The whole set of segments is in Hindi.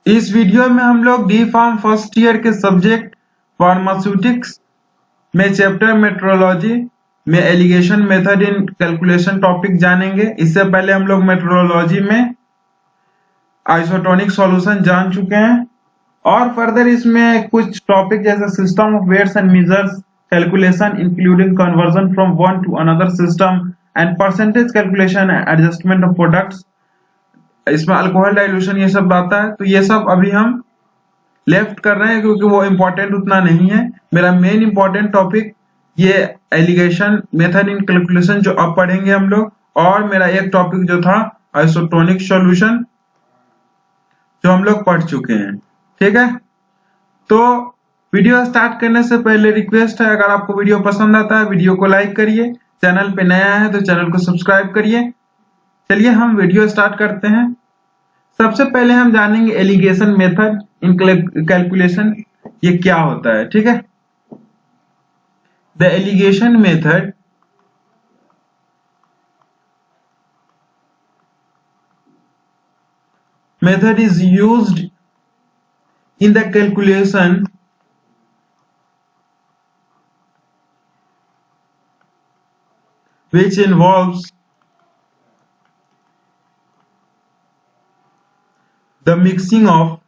इस वीडियो में हम लोग डी फार्म फर्स्ट ईयर के सब्जेक्ट फार्मास्यूटिक्स में चैप्टर मेट्रोलॉजी में alligation method in calculation topic जानेंगे। इससे पहले हम लोग मेट्रोलॉजी में आइसोटोनिक सॉल्यूशन जान चुके हैं और फर्दर इसमें कुछ टॉपिक जैसे system of weights and measures calculation including conversion from one to another system and percentage calculation and adjustment of products, इसमें अल्कोहल डाइल्यूशन ये सब आता है। तो ये सब अभी हम लेफ्ट कर रहे हैं क्योंकि वो इम्पोर्टेंट उतना नहीं है। मेरा मेन इम्पोर्टेंट टॉपिक ये एलिगेशन मेथड इन कैलकुलेशन जो अब पढ़ेंगे हम लोग, और मेरा एक टॉपिक जो था आइसोटोनिक सॉल्यूशन जो हम लोग पढ़ चुके हैं। ठीक है, तो वीडियो स्टार्ट करने से पहले रिक्वेस्ट है, अगर आपको वीडियो पसंद आता है वीडियो को लाइक करिए, चैनल पे नया है तो चैनल को सब्सक्राइब करिए। चलिए हम वीडियो स्टार्ट करते हैं। सबसे पहले हम जानेंगे एलिगेशन मेथड इन कैलकुलेशन, ये क्या होता है। ठीक है, the alligation method is used in the calculation which involves the mixing of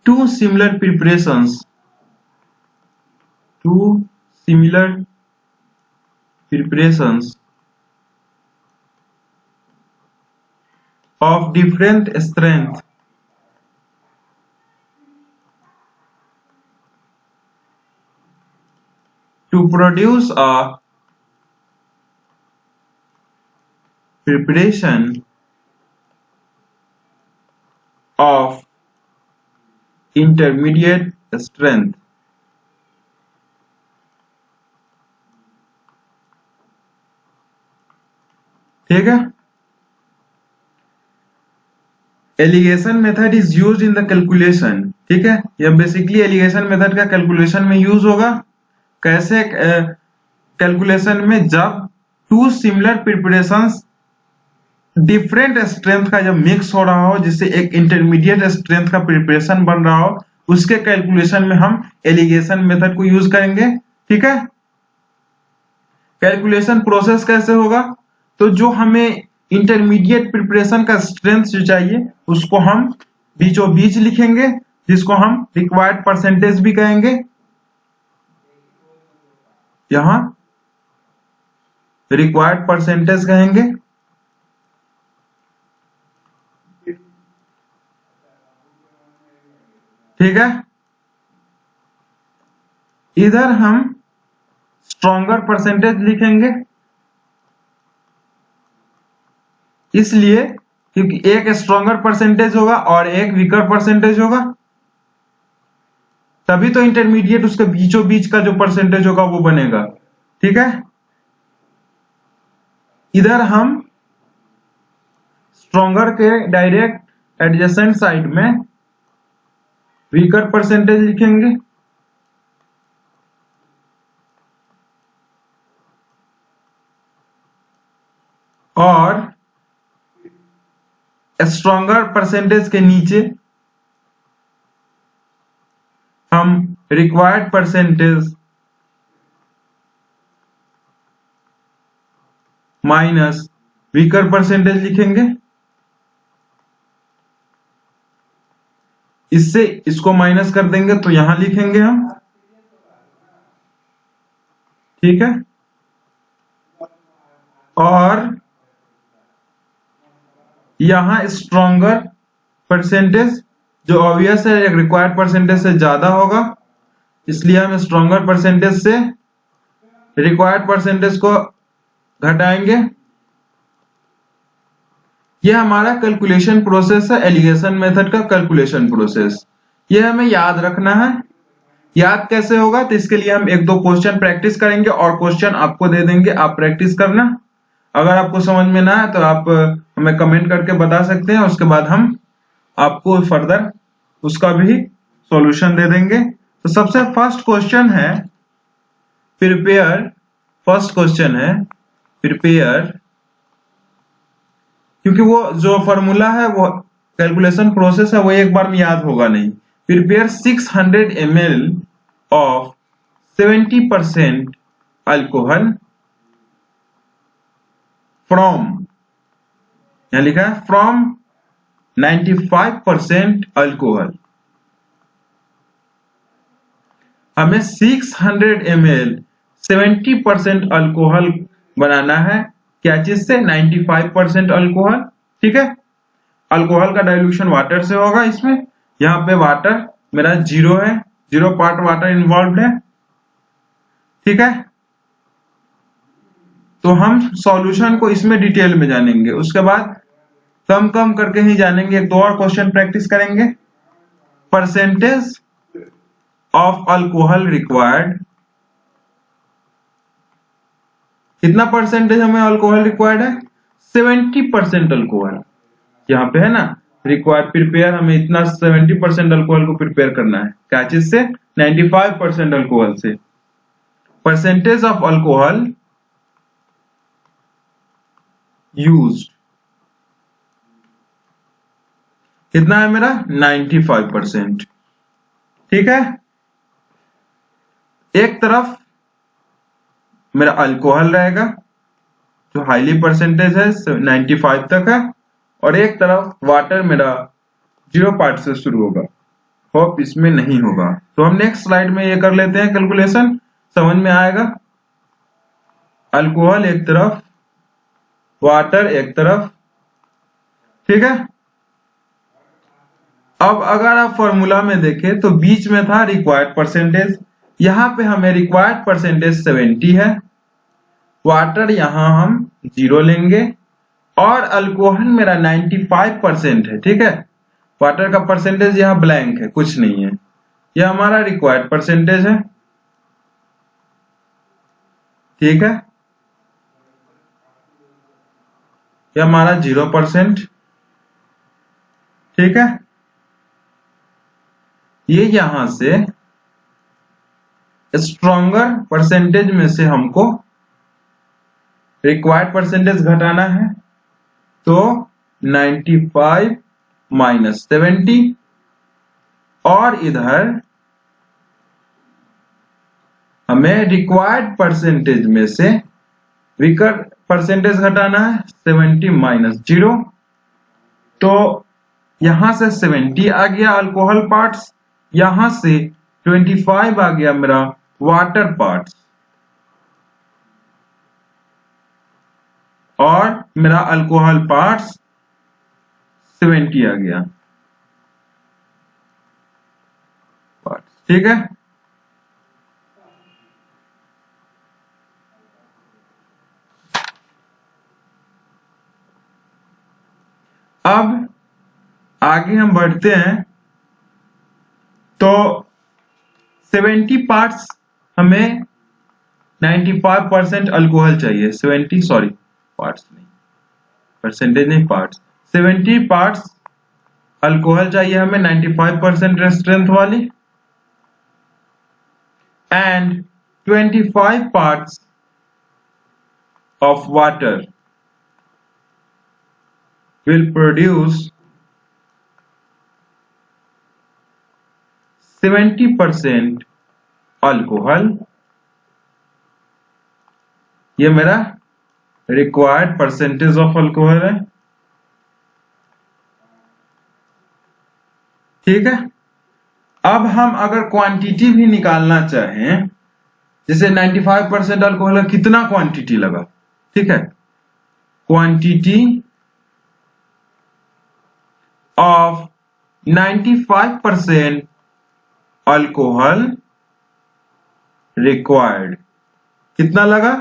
two similar preparations of different strength to produce a preparation of intermediate strength। ठीक है, alligation method is used in the calculation. ठीक है, यह बेसिकली एलिगेशन मेथड का कैलकुलेशन में यूज होगा। कैसे कैलकुलेशन में, जब two similar preparations different strength का जब मिक्स हो रहा हो, जिससे एक इंटरमीडिएट स्ट्रेंथ का प्रिपरेशन बन रहा हो, उसके कैलकुलेशन में हम एलिगेशन मेथड को यूज करेंगे। ठीक है, कैलकुलेशन प्रोसेस कैसे होगा, तो जो हमें इंटरमीडिएट प्रिपरेशन का स्ट्रेंथ जो चाहिए उसको हम बीचों बीच लिखेंगे, जिसको हम रिक्वायर्ड परसेंटेज भी कहेंगे। यहां रिक्वायर्ड परसेंटेज कहेंगे। ठीक है, इधर हम स्ट्रॉन्गर परसेंटेज लिखेंगे, इसलिए क्योंकि एक स्ट्रॉन्गर परसेंटेज होगा और एक वीकर परसेंटेज होगा, तभी तो इंटरमीडिएट उसके बीचों बीच का जो परसेंटेज होगा वो बनेगा। ठीक है, इधर हम स्ट्रॉन्गर के डायरेक्ट एडजेसेंट साइड में वीकर परसेंटेज लिखेंगे, और स्ट्रॉन्गर परसेंटेज के नीचे हम required percentage minus weaker percentage लिखेंगे। इससे इसको माइनस कर देंगे तो यहां लिखेंगे हम। ठीक है, और यहां स्ट्रॉन्गर परसेंटेज जो ऑब्वियस है रिक्वायर्ड परसेंटेज से ज्यादा होगा, इसलिए हम स्ट्रॉन्गर परसेंटेज से रिक्वायर्ड परसेंटेज को घटाएंगे। यह हमारा कैलकुलेशन प्रोसेस है, एलिगेशन मेथड का कैलकुलेशन प्रोसेस। यह हमें याद रखना है। याद कैसे होगा, तो इसके लिए हम एक दो क्वेश्चन प्रैक्टिस करेंगे और क्वेश्चन आपको दे देंगे, आप प्रैक्टिस करना। अगर आपको समझ में ना आए तो आप हमें कमेंट करके बता सकते हैं, उसके बाद हम आपको फर्दर उसका भी सॉल्यूशन दे देंगे। तो सबसे फर्स्ट क्वेश्चन है प्रिपेयर, फर्स्ट क्वेश्चन है प्रिपेयर, क्योंकि वो जो फॉर्मूला है वो कैलकुलेशन प्रोसेस है वो एक बार में याद होगा नहीं। Prepare 600 ml of 70% alcohol from, यहां लिखा है फ्रॉम 95% अल्कोहल। हमें 600 ml 70% अल्कोहल बनाना है, क्या चीज से? 95% अल्कोहल। ठीक है, अल्कोहल का डाइल्यूशन वाटर से होगा इसमें। यहाँ पे वाटर मेरा 0 है, 0 पार्ट वाटर इन्वॉल्व है। ठीक है, तो हम सॉल्यूशन को इसमें डिटेल में जानेंगे, उसके बाद कम कम करके ही जानेंगे। एक दो और क्वेश्चन प्रैक्टिस करेंगे। परसेंटेज ऑफ अल्कोहल रिक्वायर्ड, कितना परसेंटेज हमें अल्कोहल रिक्वायर्ड है? 70% अल्कोहल। यहाँ पे है ना रिक्वायर्ड प्रिपेयर, हमें इतना 70% अल्कोहल को प्रिपेयर करना है, क्या चीज से? 95% अल्कोहल से। परसेंटेज ऑफ अल्कोहल यूज्ड कितना है मेरा? 95%। ठीक है, एक तरफ मेरा अल्कोहल रहेगा जो हाईली परसेंटेज है 95 तक है, और एक तरफ वाटर मेरा 0 पार्ट से शुरू होगा। होप इसमें नहीं होगा, तो हम नेक्स्ट स्लाइड में ये कर लेते हैं कैलकुलेशन, समझ में आएगा। अल्कोहल एक तरफ, वाटर एक तरफ। ठीक है, अब अगर आप फॉर्मूला में देखें तो बीच में था रिक्वायर्ड परसेंटेज, यहां पे हमें रिक्वायर्ड परसेंटेज 70 है, वाटर यहां हम 0 लेंगे, और अल्कोहल मेरा 95% है। ठीक है, वाटर का परसेंटेज यहां ब्लैंक है, कुछ नहीं है, यह हमारा रिक्वायर्ड परसेंटेज है। ठीक है, यह हमारा 0%। ठीक है, ये यहां से स्ट्रॉन्गर परसेंटेज में से हमको रिक्वायर्ड परसेंटेज घटाना है, तो 95 माइनस 70, और इधर हमें रिक्वायर्ड परसेंटेज में से वीकर परसेंटेज घटाना है, 70 माइनस 0, तो यहां से 70 आ गया अल्कोहल पार्ट्स, यहां से 25 आ गया मेरा वाटर पार्ट्स, और मेरा अल्कोहल पार्ट्स 70 आ गया पार्ट्स। ठीक है, अब आगे हम बढ़ते हैं, तो 70 पार्ट्स हमें 95% अल्कोहल चाहिए, 70 सॉरी पार्ट्स नहीं, परसेंटेज नहीं, पार्ट्स। 70 पार्ट्स अल्कोहल चाहिए हमें 95% स्ट्रेंथ वाली, and 25 parts of water will produce 70% alcohol. ये मेरा रिक्वायर्ड परसेंटेज ऑफ अल्कोहल है। ठीक है, अब हम अगर क्वांटिटी भी निकालना चाहें, जैसे 95% अल्कोहल का कितना क्वांटिटी लगा, ठीक है, क्वांटिटी ऑफ 95% अल्कोहल रिक्वायर्ड कितना लगा,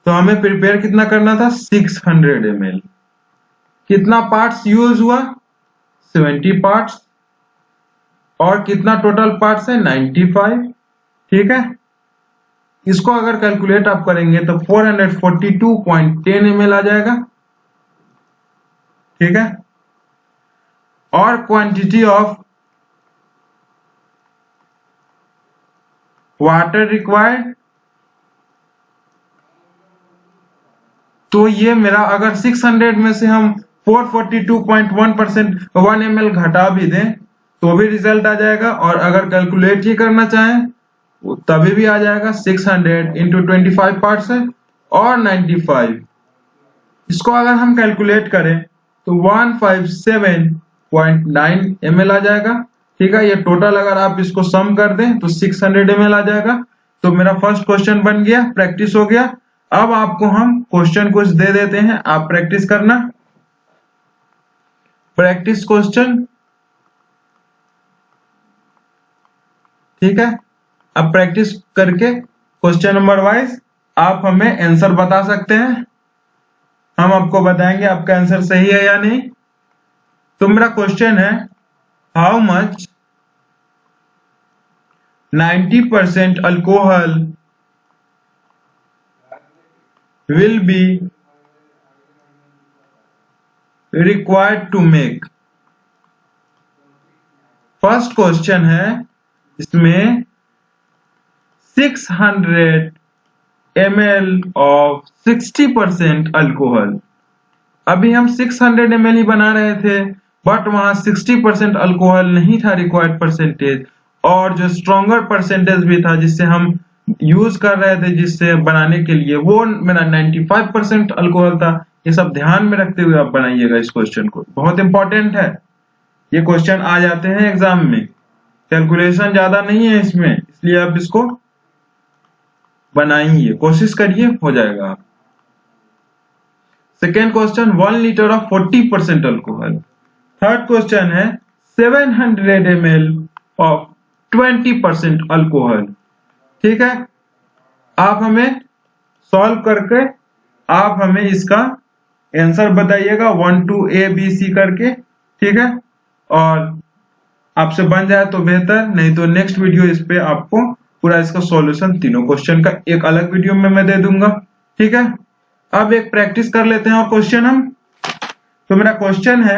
तो हमें प्रिपेयर कितना करना था? 600 ml। कितना पार्ट्स यूज हुआ? 70 पार्ट्स, और कितना टोटल पार्ट्स है? 95। ठीक है, इसको अगर कैलकुलेट आप करेंगे तो 442.10 ml आ जाएगा। ठीक है, और क्वांटिटी ऑफ वाटर रिक्वायर्ड तो ये मेरा अगर 600 में से हम 442.1% 1 ml घटा भी दें तो भी रिजल्ट आ जाएगा, और अगर कैलकुलेट ही करना चाहें तभी भी आ जाएगा। 600 इंटू 25 पार्ट्स है और 95, इसको अगर हम कैलकुलेट करें तो 157.9 ml आ जाएगा। ठीक है, ये टोटल अगर आप इसको सम कर दें तो 600 ml आ जाएगा। तो मेरा फर्स्ट क्वेश्चन बन गया, प्रैक्टिस हो गया। अब आपको हम क्वेश्चन कुछ दे देते हैं, आप प्रैक्टिस करना। प्रैक्टिस क्वेश्चन, ठीक है। अब प्रैक्टिस करके क्वेश्चन नंबर वाइज आप हमें आंसर बता सकते हैं, हम आपको बताएंगे आपका आंसर सही है या नहीं। तो मेरा क्वेश्चन है, how much 90% alcohol will be required to make। First question है, इसमें 600 ml ऑफ 60% अल्कोहल। अभी हम 600 ml ही बना रहे थे, बट वहां 60% अल्कोहल नहीं था रिक्वायर्ड परसेंटेज, और जो स्ट्रॉन्गर परसेंटेज भी था जिससे हम यूज कर रहे थे जिससे बनाने के लिए, वो मेरा 95% अल्कोहल था। ये सब ध्यान में रखते हुए आप बनाइएगा इस क्वेश्चन को, बहुत इंपॉर्टेंट है। ये क्वेश्चन आ जाते हैं एग्जाम में, कैलकुलेशन ज्यादा नहीं है इसमें, इसलिए आप इसको बनाइए, कोशिश करिए, हो जाएगा। Second question, 1 litre of 40% alcohol. Third question है 700 ml ऑफ 20% अल्कोहल। ठीक है, आप हमें सॉल्व करके आप हमें इसका आंसर बताइएगा 1 2 A B C करके। ठीक है, और आपसे बन जाए तो बेहतर, नहीं तो नेक्स्ट वीडियो इस पे आपको पूरा इसका सॉल्यूशन तीनों क्वेश्चन का एक अलग वीडियो में मैं दे दूंगा। ठीक है, अब एक प्रैक्टिस कर लेते हैं और क्वेश्चन हम। तो मेरा क्वेश्चन है,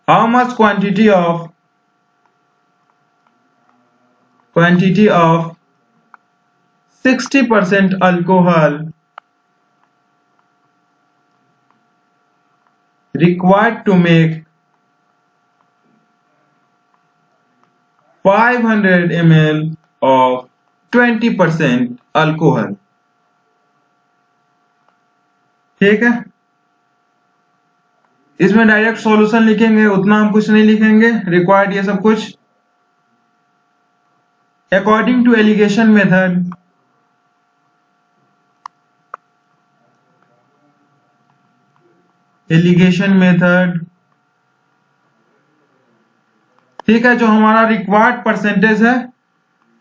how much quantity of 60% alcohol required to make 500 ml of 20% alcohol. ठीक है, इसमें डायरेक्ट सॉल्यूशन लिखेंगे, उतना हम कुछ नहीं लिखेंगे, रिक्वायर्ड ये सब कुछ। अकॉर्डिंग टू एलिगेशन मेथड, ठीक है, जो हमारा रिक्वायर्ड परसेंटेज है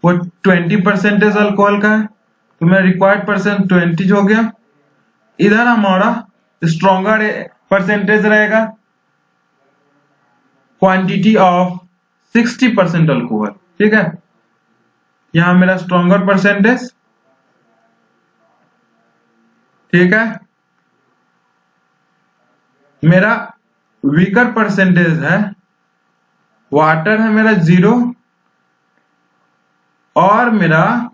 वो 20% अल्कोहल का है, तो मेरा रिक्वायर्ड परसेंट 20 हो गया। इधर हमारा स्ट्रॉन्गर परसेंटेज रहेगा, क्वांटिटी ऑफ 60% अल्कोहल। ठीक है, यहां मेरा स्ट्रॉन्गर परसेंटेज। ठीक है, मेरा वीकर परसेंटेज है, वाटर है मेरा 0, और मेरा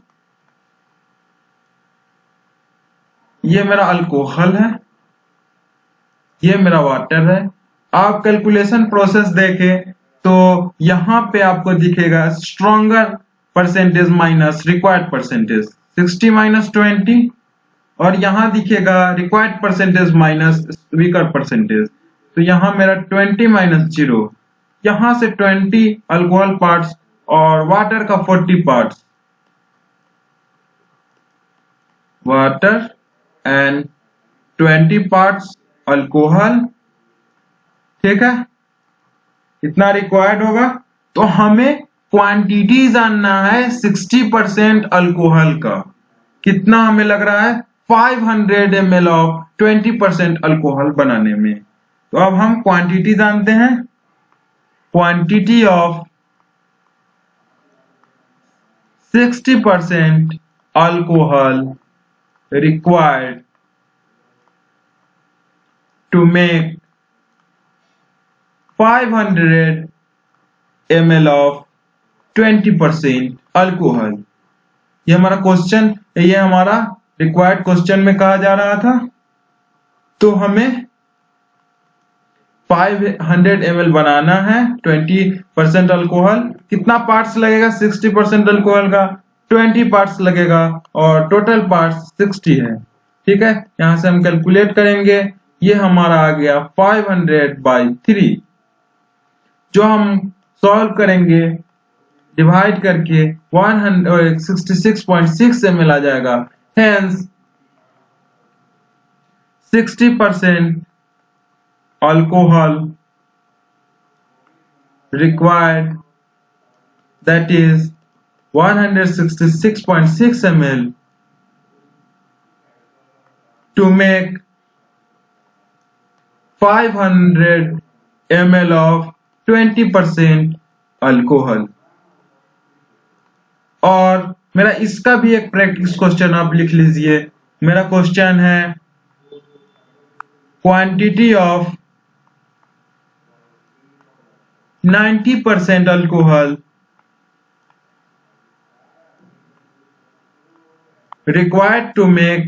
ये मेरा अल्कोहल है, ये मेरा वाटर है। आप कैलकुलेशन प्रोसेस देखें तो यहां पे आपको दिखेगा stronger percentage minus required percentage, 60 minus 20, और यहां दिखेगा required percentage minus weaker percentage. तो यहां मेरा 20 माइनस 0, यहां से 20 अल्कोहल पार्ट्स और वाटर का 40 parts, water and 20 parts alcohol. ठीक है, इतना रिक्वायर्ड होगा। तो हमें क्वांटिटी जानना है 60% अल्कोहल का, कितना हमें लग रहा है 500 ml ऑफ 20% अल्कोहल बनाने में। तो अब हम क्वांटिटी जानते हैं, quantity of 60% alcohol required to make 500 ml of 20% alcohol. ये हमारा क्वेश्चन, ये हमारा रिक्वायर्ड क्वेश्चन में कहा जा रहा था। तो हमें 500 ml बनाना है 20% अल्कोहल। कितना पार्ट्स लगेगा? 60% अल्कोहल का 20 पार्ट्स लगेगा और टोटल पार्ट्स 60 है। ठीक है, यहां से हम कैलकुलेट करेंगे। ये हमारा आ गया 500/3, जो हम सॉल्व करेंगे डिवाइड करके 166.6 ml आ जाएगा। Hence 60% alcohol required, that is 166.6 ml to make 500 ml of 20% alcohol। और मेरा इसका भी एक प्रैक्टिस क्वेश्चन आप लिख लीजिए। मेरा क्वेश्चन है quantity of 90% alcohol required to make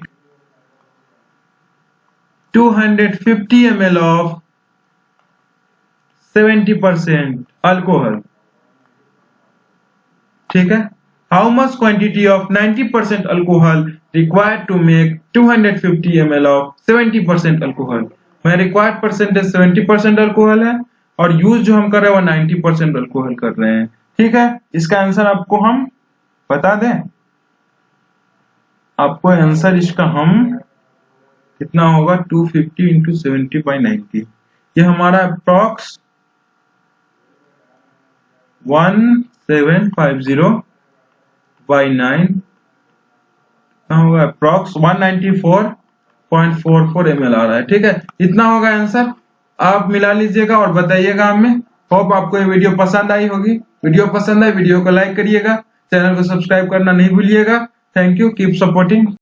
250 ml of 70% alcohol। ठीक है, how much quantity of 90% alcohol required to make 250 ml of 70% alcohol. मैं रिक्वायर्ड परसेंटेज 70% अल्कोहल है और यूज जो हम कर रहे हैं वो 90% अल्कोहल कर रहे हैं। ठीक है, इसका आंसर आपको हम बता दें। आपको आंसर इसका हम कितना होगा 250 इंटू 70/90। ये हमारा अप्रॉक्स 1750/9 होगा, अप्रॉक्स 194.44 ml आ रहा है। ठीक है, इतना होगा आंसर। आप मिला लीजिएगा और बताइएगा हमें। होप आपको ये वीडियो पसंद आई होगी। वीडियो पसंद आए वीडियो को लाइक करिएगा, चैनल को सब्सक्राइब करना नहीं भूलिएगा। Thank you, keep supporting.